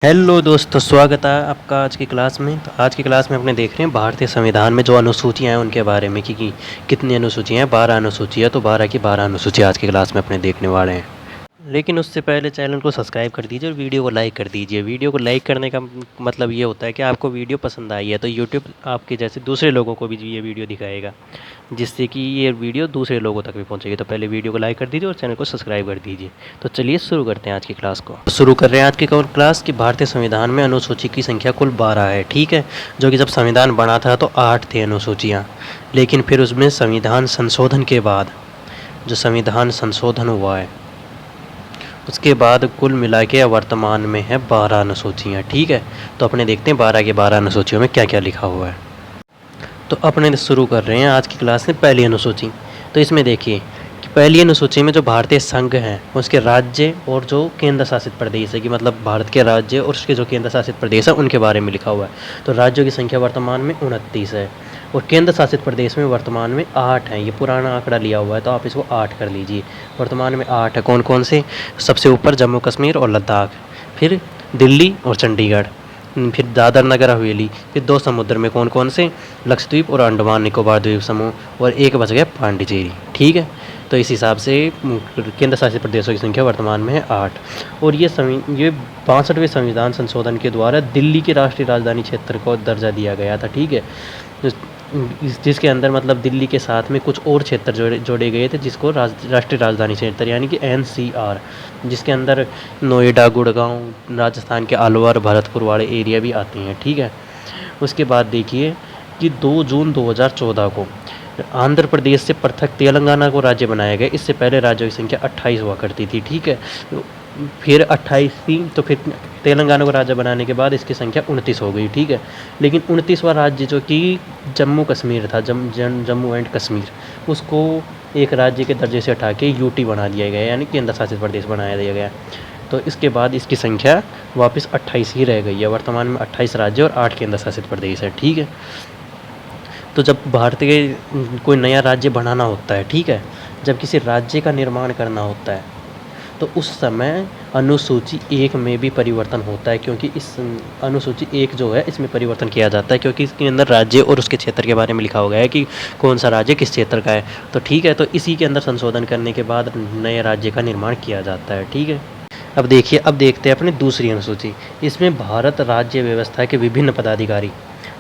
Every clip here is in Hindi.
हेलो दोस्तों, स्वागत है आपका आज की क्लास में। तो आज की क्लास में अपने देख रहे हैं भारतीय संविधान में जो अनुसूचियां हैं उनके बारे में कि कितनी अनुसूचियां हैं। 12 अनुसूचियां, तो 12 की 12 अनुसूचियां आज की क्लास में अपने देखने वाले हैं। लेकिन उससे पहले चैनल को सब्सक्राइब कर दीजिए और वीडियो को लाइक कर दीजिए। वीडियो को लाइक करने का मतलब ये होता है कि आपको वीडियो पसंद आई है तो यूट्यूब आपके जैसे दूसरे लोगों को भी ये वीडियो दिखाएगा, जिससे कि ये वीडियो दूसरे लोगों तक भी पहुंचेगी। तो पहले वीडियो को लाइक कर दीजिए और चैनल को सब्सक्राइब कर दीजिए। तो चलिए शुरू करते हैं आज की क्लास को। शुरू कर रहे हैं आज की क्लास की भारतीय संविधान में अनुसूची की संख्या कुल 12 है, ठीक है। जो कि जब संविधान बना था तो 8 थे अनुसूचियाँ, लेकिन फिर उसमें संविधान संशोधन के बाद जो संविधान संशोधन हुआ है उसके बाद कुल मिला के वर्तमान में है 12 अनुसूचियाँ, ठीक है। तो अपने देखते हैं 12 के 12 अनुसूचियों में क्या क्या लिखा हुआ है। तो अपने शुरू कर रहे हैं आज की क्लास में पहली अनुसूची। तो इसमें देखिए कि पहली अनुसूची में जो भारतीय संघ है उसके राज्य और जो केंद्र शासित प्रदेश है, कि मतलब भारत के राज्य और उसके जो केंद्र शासित प्रदेश है उनके बारे में लिखा हुआ है। तो राज्यों की संख्या वर्तमान में 29 है और केंद्र शासित प्रदेश में वर्तमान में 8 हैं। ये पुराना आंकड़ा लिया हुआ है तो आप इसको 8 कर लीजिए। वर्तमान में 8 है। कौन कौन से? सबसे ऊपर जम्मू कश्मीर और लद्दाख, फिर दिल्ली और चंडीगढ़, फिर दादर नगर हवेली, फिर 2 समुद्र में कौन कौन से? लक्षद्वीप और अंडमान निकोबार द्वीप समूह, और एक बच गया पांडिचेरी, ठीक है। तो इस हिसाब से केंद्र शासित प्रदेशों की संख्या वर्तमान में है 8। और ये 62वें संविधान संशोधन के द्वारा दिल्ली की राष्ट्रीय राजधानी क्षेत्र को दर्जा दिया गया था, ठीक है। जिसके अंदर मतलब दिल्ली के साथ में कुछ और क्षेत्र जोड़े गए थे जिसको राष्ट्रीय राजधानी क्षेत्र यानी कि NCR, जिसके अंदर नोएडा, गुड़गांव, राजस्थान के अलवर, भरतपुर वाले एरिया भी आते हैं, ठीक है। उसके बाद देखिए कि 2 जून 2014 को आंध्र प्रदेश से पृथक तेलंगाना को राज्य बनाया गया। इससे पहले राज्यों की संख्या 28 हुआ करती थी, ठीक है। फिर 28 थी तो फिर तेलंगाना को राज्य बनाने के बाद इसकी संख्या 29 हो गई, ठीक है। लेकिन 29वां राज्य जो कि जम्मू कश्मीर था, जम्मू एंड कश्मीर, उसको एक राज्य के दर्जे से हटा के UT बना दिया गया, यानी केंद्र शासित प्रदेश बनाया दिया गया। तो इसके बाद इसकी संख्या वापस 28 ही रह गई है। वर्तमान में 28 राज्य और 8 केंद्र शासित प्रदेश है, ठीक है। तो जब भारत के कोई नया राज्य बनाना होता है, ठीक है, जब किसी राज्य का निर्माण करना होता है तो उस समय अनुसूची 1 में भी परिवर्तन होता है, क्योंकि इस अनुसूची 1 जो है इसमें परिवर्तन किया जाता है क्योंकि इसके अंदर राज्य और उसके क्षेत्र के बारे में लिखा हो गया है कि कौन सा राज्य किस क्षेत्र का है। तो ठीक है, तो इसी के अंदर संशोधन करने के बाद नए राज्य का निर्माण किया जाता है, ठीक है। अब देखिए, अब देखते हैं अपनी दूसरी अनुसूची। इसमें भारत राज्य व्यवस्था के विभिन्न पदाधिकारी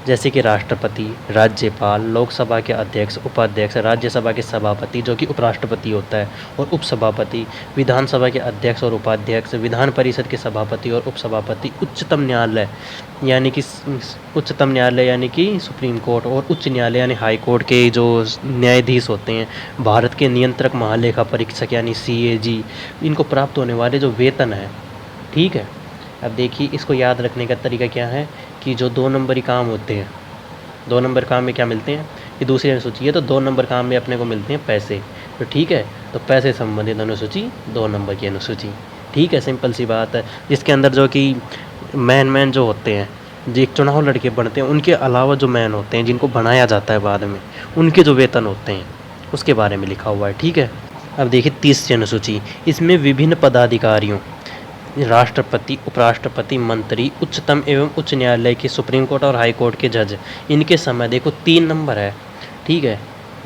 जैसे कि राष्ट्रपति, राज्यपाल, लोकसभा के अध्यक्ष, उपाध्यक्ष, राज्यसभा के सभापति जो कि उपराष्ट्रपति होता है, और उपसभापति, विधानसभा के अध्यक्ष और उपाध्यक्ष, विधान परिषद के सभापति और उपसभापति, उच्चतम न्यायालय यानी कि सुप्रीम कोर्ट, और उच्च न्यायालय यानी हाई कोर्ट के जो न्यायाधीश होते हैं, भारत के नियंत्रक महालेखा परीक्षक यानी CAG, इनको प्राप्त होने वाले जो वेतन है, ठीक है। अब देखिए, इसको याद रखने का तरीका क्या है कि जो 2 नंबरी काम होते हैं, 2 नंबर काम में क्या मिलते हैं, ये दूसरी अनुसूची है, तो 2 नंबर काम में अपने को मिलते हैं पैसे, तो ठीक है। तो पैसे संबंधित अनुसूची 2 नंबर की अनुसूची, ठीक है। सिंपल सी बात है। जिसके अंदर जो कि मैन जो होते हैं, जो एक चुनाव लड़के बनते हैं, उनके अलावा जो मैन होते हैं जिनको बनाया जाता है बाद में, उनके जो वेतन होते हैं उसके बारे में लिखा हुआ है, ठीक है। अब देखिए तीसरी अनुसूची। इसमें विभिन्न पदाधिकारियों, राष्ट्रपति, उपराष्ट्रपति, मंत्री, उच्चतम एवं उच्च न्यायालय के सुप्रीम कोर्ट और हाई कोर्ट के जज, इनके समय देखो 3 नंबर है, ठीक है।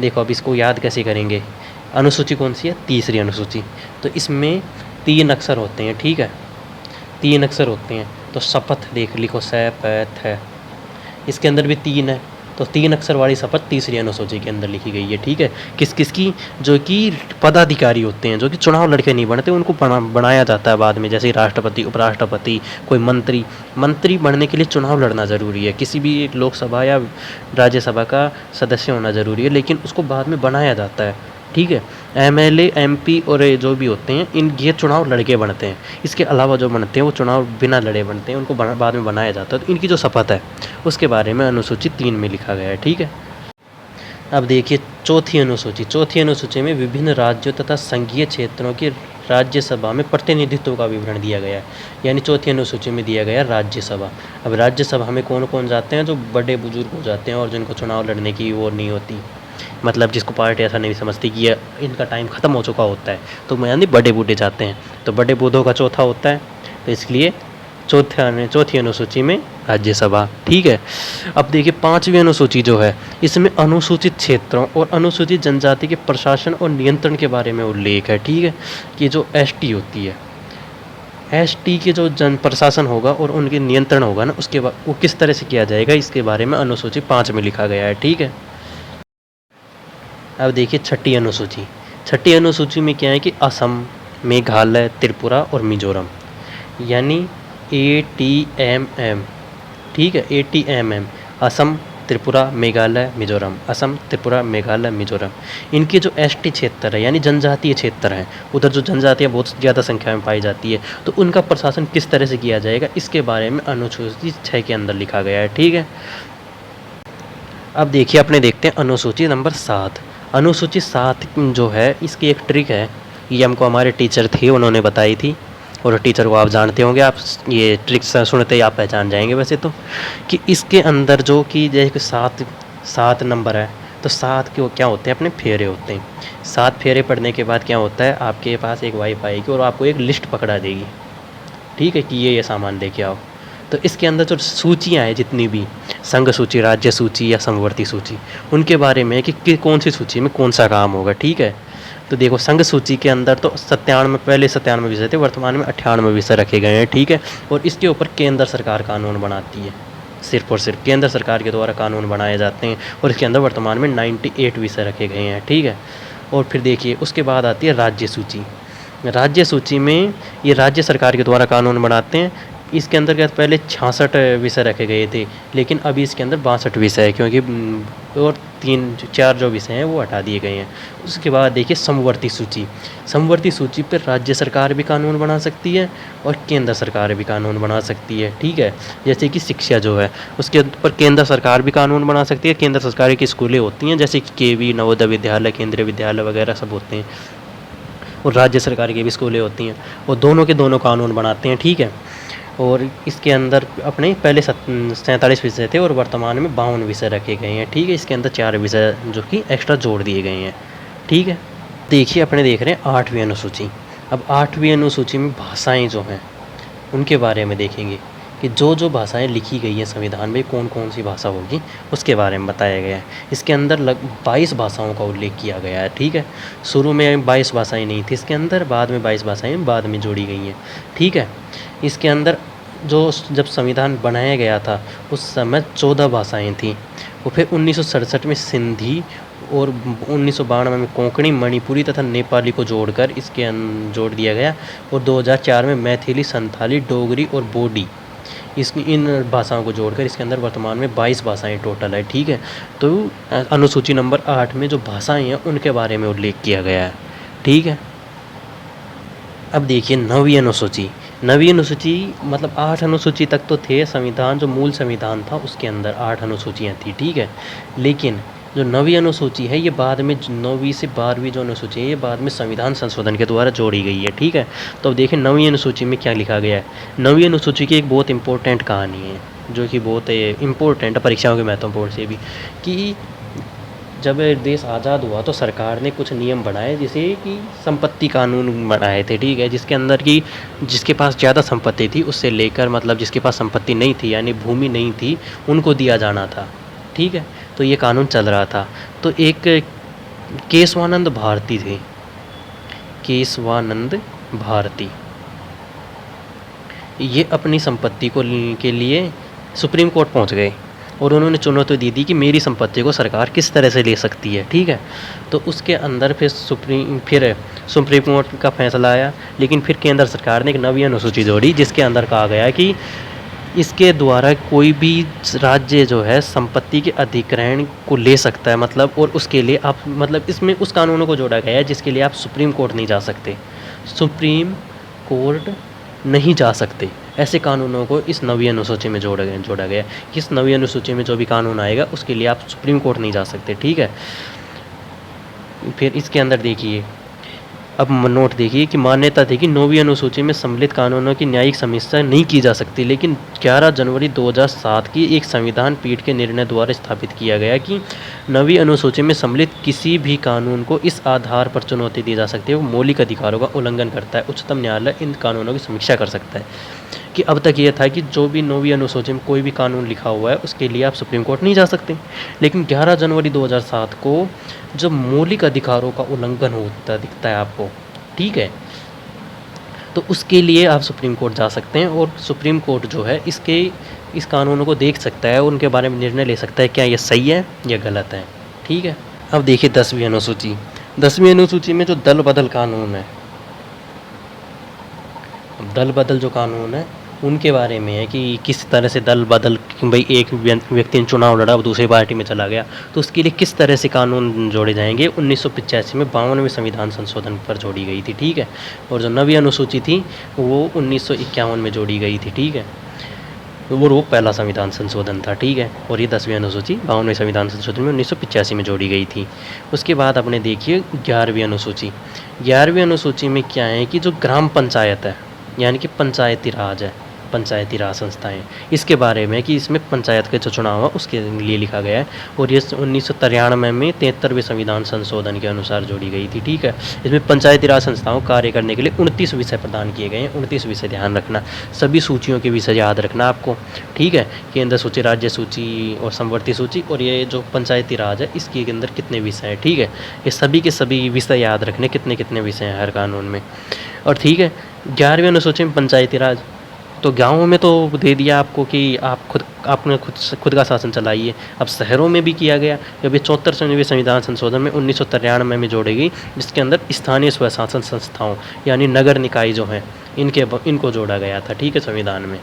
देखो अब इसको याद कैसे करेंगे। अनुसूची कौन सी है? तीसरी अनुसूची। तो इसमें 3 अक्षर होते हैं, ठीक है, 3 अक्षर होते हैं। तो शपथ देख लिखो, शपथ है, इसके अंदर भी 3 है। तो 3 अक्षर वाली शपथ तीसरी अनुसूची के अंदर लिखी गई है, ठीक है। किस किस की? जो कि पदाधिकारी होते हैं, जो कि चुनाव लड़के नहीं बनते, उनको बनाया जाता है बाद में, जैसे राष्ट्रपति, उपराष्ट्रपति, कोई मंत्री बनने के लिए चुनाव लड़ना ज़रूरी है। किसी भी एक लोकसभा या राज्यसभा का सदस्य होना ज़रूरी है, लेकिन उसको बाद में बनाया जाता है, ठीक है। MLA, MP और ये जो भी होते हैं, ये चुनाव लड़के बनते हैं। इसके अलावा जो बनते हैं वो चुनाव बिना लड़े बनते हैं, उनको बाद में बनाया जाता है। तो इनकी जो शपथ है उसके बारे में अनुसूची 3 में लिखा गया है, ठीक है। अब देखिए चौथी अनुसूची। चौथी अनुसूची में विभिन्न राज्यों तथा संघीय क्षेत्रों की राज्यसभा में प्रतिनिधित्व का विवरण दिया गया है, यानी चौथी अनुसूची में दिया गया राज्यसभा। अब राज्यसभा में कौन कौन जाते हैं? जो बड़े बुजुर्ग हो जाते हैं और जिनको चुनाव लड़ने की वो नहीं होती, मतलब जिसको पार्टी ऐसा नहीं समझती कि ये इनका टाइम ख़त्म हो चुका होता है, तो यानी बड़े बूढ़े जाते हैं। तो बड़े बूढ़ों का चौथा होता है, तो इसलिए चौथी अनुसूची में राज्यसभा। ठीक है। अब देखिए 5वीं अनुसूची जो है, इसमें अनुसूचित क्षेत्रों और अनुसूचित जनजाति के प्रशासन और नियंत्रण के बारे में उल्लेख है। ठीक है, कि जो एसटी होती है, एसटी के जो जन प्रशासन होगा और उनके नियंत्रण होगा ना, उसके बाद वो किस तरह से किया जाएगा, इसके बारे में अनुसूची 5 में लिखा गया है। ठीक है। अब देखिए छठी अनुसूची। छठी अनुसूची में क्या है कि असम, मेघालय, त्रिपुरा और मिजोरम, यानी ATMM। ठीक है, ATMM, असम, त्रिपुरा, मेघालय, मिजोरम, असम, त्रिपुरा, मेघालय, मिजोरम। इनके जो एसटी क्षेत्र है, यानी जनजातीय क्षेत्र हैं, उधर जो जनजातियाँ बहुत ज़्यादा संख्या में पाई जाती है, तो उनका प्रशासन किस तरह से किया जाएगा, इसके बारे में अनुसूची 6 के अंदर लिखा गया है। ठीक है। अब देखिए अपने देखते हैं अनुसूची नंबर 7। अनुसूची 7 जो है, इसकी एक ट्रिक है, ये हमको हमारे टीचर थे उन्होंने बताई थी, और टीचर को आप जानते होंगे, आप ये ट्रिक्स सुनते ही आप पहचान जाएंगे वैसे तो, कि इसके अंदर जो कि जैसे 7 नंबर है, तो 7 के क्या होते हैं, अपने फेरे होते हैं। 7 फेरे पढ़ने के बाद क्या होता है, आपके पास एक वाइफ आएगी और आपको एक लिस्ट पकड़ा देगी। ठीक है, कि ये सामान लेके आओ। तो इसके अंदर जो सूचियाँ हैं जितनी भी, संघ सूची, राज्य सूची या समवर्ती सूची, उनके बारे में कि कौन सी सूची में कौन सा काम होगा। ठीक है। तो देखो संघ सूची के अंदर तो 97, पहले 97 विषय थे, वर्तमान में 98 विषय रखे गए हैं। ठीक है। और इसके ऊपर केंद्र सरकार कानून बनाती है, सिर्फ और सिर्फ केंद्र सरकार के द्वारा कानून बनाए जाते हैं, और इसके अंदर वर्तमान में 98 विषय रखे गए हैं। ठीक है। और फिर देखिए उसके बाद आती है राज्य सूची। राज्य सूची में ये राज्य सरकार के द्वारा कानून बनाते हैं। इसके अंतर्गत पहले 66 विषय रखे गए थे, लेकिन अभी इसके अंदर 62 विषय है, क्योंकि और 3-4 जो विषय हैं वो हटा दिए गए हैं। उसके बाद देखिए समवर्ती सूची। समवर्ती सूची पर राज्य सरकार भी कानून बना सकती है और केंद्र सरकार भी कानून बना सकती है। ठीक है। जैसे कि शिक्षा जो है, उसके ऊपर केंद्र सरकार भी कानून बना सकती है। केंद्र सरकार की स्कूलें होती हैं, जैसे कि KV, नवोदय विद्यालय, केंद्रीय विद्यालय वगैरह सब होते हैं, और राज्य सरकार की भी स्कूलें होती हैं, और दोनों के दोनों कानून बनाते हैं। ठीक है। और इसके अंदर अपने पहले 47 विषय थे और वर्तमान में 52 विषय रखे गए हैं। ठीक है। इसके अंदर 4 विषय जो कि एक्स्ट्रा जोड़ दिए गए हैं। ठीक है। देखिए अपने देख रहे हैं 8वीं अनुसूची। अब 8वीं अनुसूची में भाषाएं जो हैं उनके बारे में देखेंगे कि जो भाषाएं लिखी गई हैं संविधान में, कौन कौन सी भाषा होगी उसके बारे में बताया गया है। इसके अंदर 22 भाषाओं का उल्लेख किया गया है। ठीक है। शुरू में 22 भाषाएँ नहीं थी इसके अंदर, बाद में 22 भाषाएँ बाद में जोड़ी गई हैं। ठीक है। इसके अंदर जब संविधान बनाया गया था उस समय 14 भाषाएँ थीं, और फिर 1967 में सिंधी और 1992 में कोंकणी, मणिपुरी तथा नेपाली को जोड़कर इसके जोड़ दिया गया, और 2004 में मैथिली, संथाली, डोगरी और बोडी, इन भाषाओं को जोड़कर इसके अंदर वर्तमान में 22 भाषाएँ टोटल है। ठीक है। तो अनुसूची नंबर 8 में जो भाषाएँ हैं उनके बारे में उल्लेख किया गया है। ठीक है। अब देखिए 9वीं अनुसूची। 9वीं अनुसूची मतलब 8 अनुसूची तक तो थे संविधान, जो मूल संविधान था उसके अंदर 8 अनुसूचियाँ थी। ठीक है। लेकिन जो 9वीं अनुसूची है, ये बाद में 9वीं से 12वीं जो अनुसूची है, ये बाद में संविधान संशोधन के द्वारा जोड़ी गई है। ठीक है। तो अब देखिए 9वीं अनुसूची में क्या लिखा गया है। 9वीं अनुसूची की एक बहुत इंपॉर्टेंट कहानी है, जो कि बहुत इम्पोर्टेंट है, परीक्षाओं के महत्वपूर्ण से भी, कि जब देश आज़ाद हुआ तो सरकार ने कुछ नियम बनाए, जैसे कि संपत्ति कानून बनाए थे। ठीक है। जिसके अंदर कि जिसके पास ज़्यादा संपत्ति थी उससे लेकर, मतलब जिसके पास संपत्ति नहीं थी यानी भूमि नहीं थी, उनको दिया जाना था। ठीक है। तो ये कानून चल रहा था। तो एक केशवानंद भारती थे, केशवानंद भारती, ये अपनी संपत्ति के लिए सुप्रीम कोर्ट पहुंच गए और उन्होंने चुनौती दी थी कि मेरी संपत्ति को सरकार किस तरह से ले सकती है। ठीक है। तो उसके अंदर फिर सुप्रीम कोर्ट का फैसला आया, लेकिन फिर केंद्र सरकार ने एक 9वीं अनुसूची जोड़ी, जिसके अंदर कहा गया कि इसके द्वारा कोई भी राज्य जो है संपत्ति के अधिग्रहण को ले सकता है, मतलब, और उसके लिए आप, मतलब इसमें उस कानूनों को जोड़ा गया है जिसके लिए आप सुप्रीम कोर्ट नहीं जा सकते, सुप्रीम कोर्ट नहीं जा सकते, ऐसे कानूनों को इस 9वीं अनुसूची में जोड़ा गया। इस 9वीं अनुसूची में जो भी कानून आएगा उसके लिए आप सुप्रीम कोर्ट नहीं जा सकते। ठीक है। फिर इसके अंदर देखिए, अब नोट देखिए कि मान्यता थी कि 9वीं अनुसूची में सम्मिलित कानूनों की न्यायिक समीक्षा नहीं की जा सकती, लेकिन 11 जनवरी 2007 की एक संविधान पीठ के निर्णय द्वारा स्थापित किया गया कि 9वीं अनुसूची में सम्मिलित किसी भी कानून को इस आधार पर चुनौती दी जा सकती है वो मौलिक अधिकारों का उल्लंघन करता है। उच्चतम न्यायालय इन कानूनों की समीक्षा कर सकता है। कि अब तक ये था कि जो भी 9वीं अनुसूची में कोई भी कानून लिखा हुआ है उसके लिए आप सुप्रीम कोर्ट नहीं जा सकते। लेकिन 11 जनवरी 2007 को जब मौलिक अधिकारों का उल्लंघन होता दिखता है आपको, ठीक है, तो उसके लिए आप सुप्रीम कोर्ट जा सकते हैं और सुप्रीम कोर्ट जो है इस कानूनों को देख सकता है, उनके बारे में निर्णय ले सकता है क्या ये सही है या गलत है, ठीक है। अब देखिए 10वीं अनुसूची। 10वीं अनुसूची में जो दल बदल कानून है, दल बदल जो कानून है उनके बारे में है कि किस तरह से दल बदल, भाई एक व्यक्ति ने चुनाव लड़ा, वो दूसरी पार्टी में चला गया, तो उसके लिए किस तरह से कानून जोड़े जाएंगे। 1985 में 52वें संविधान संशोधन पर जोड़ी गई थी, ठीक है। और जो 9वीं अनुसूची थी वो 1951 में जोड़ी गई थी, ठीक है। तो वो पहला संविधान संशोधन था, ठीक है। और ये 10वीं अनुसूची 52वें संविधान संशोधन में 1985 में जोड़ी गई थी। उसके बाद अपने देखिए 11वीं अनुसूची। 11वीं अनुसूची में क्या है कि जो ग्राम पंचायत है, यानी कि पंचायती राज है, पंचायती राज संस्थाएं, इसके बारे में कि इसमें पंचायत के जो चुनाव है उसके लिए लिखा गया है। और ये 1993 में 73वें संविधान संशोधन के अनुसार जोड़ी गई थी, ठीक है। इसमें पंचायती राज संस्थाओं कार्य करने के लिए 29 विषय प्रदान किए गए हैं। 29 विषय ध्यान रखना, सभी सूचियों के विषय याद रखना आपको, ठीक है। केंद्र सूची, राज्य सूची और समवर्ती सूची, और ये जो पंचायती राज है इसके अंदर कितने विषय हैं, ठीक है। ये सभी के सभी विषय याद रखने, कितने कितने विषय हैं हर कानून में। और ठीक है, 11वीं अनुसूची में पंचायती राज, तो गाँवों में तो दे दिया आपको कि आपने खुद का शासन चलाइए। अब शहरों में भी किया गया, जब ये 74वें संविधान संशोधन में 1993 में जोड़ी गई, जिसके अंदर स्थानीय स्वशासन संस्थाओं यानी नगर निकाय जो हैं इनको जोड़ा गया था, ठीक है, संविधान में।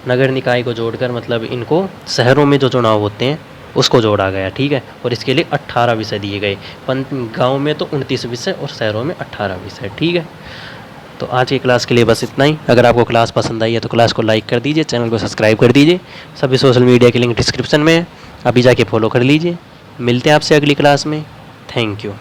नगर निकाय को जोड़कर मतलब इनको शहरों में जो चुनाव होते हैं उसको जोड़ा गया, ठीक है। और इसके लिए 18 विषय दिए गए। गाँव में तो 29 विषय और शहरों में 18 विषय, ठीक है। तो आज की क्लास के लिए बस इतना ही। अगर आपको क्लास पसंद आई है तो क्लास को लाइक कर दीजिए, चैनल को सब्सक्राइब कर दीजिए। सभी सोशल मीडिया के लिंक डिस्क्रिप्शन में है, अभी जाके फॉलो कर लीजिए। मिलते हैं आपसे अगली क्लास में। Thank you.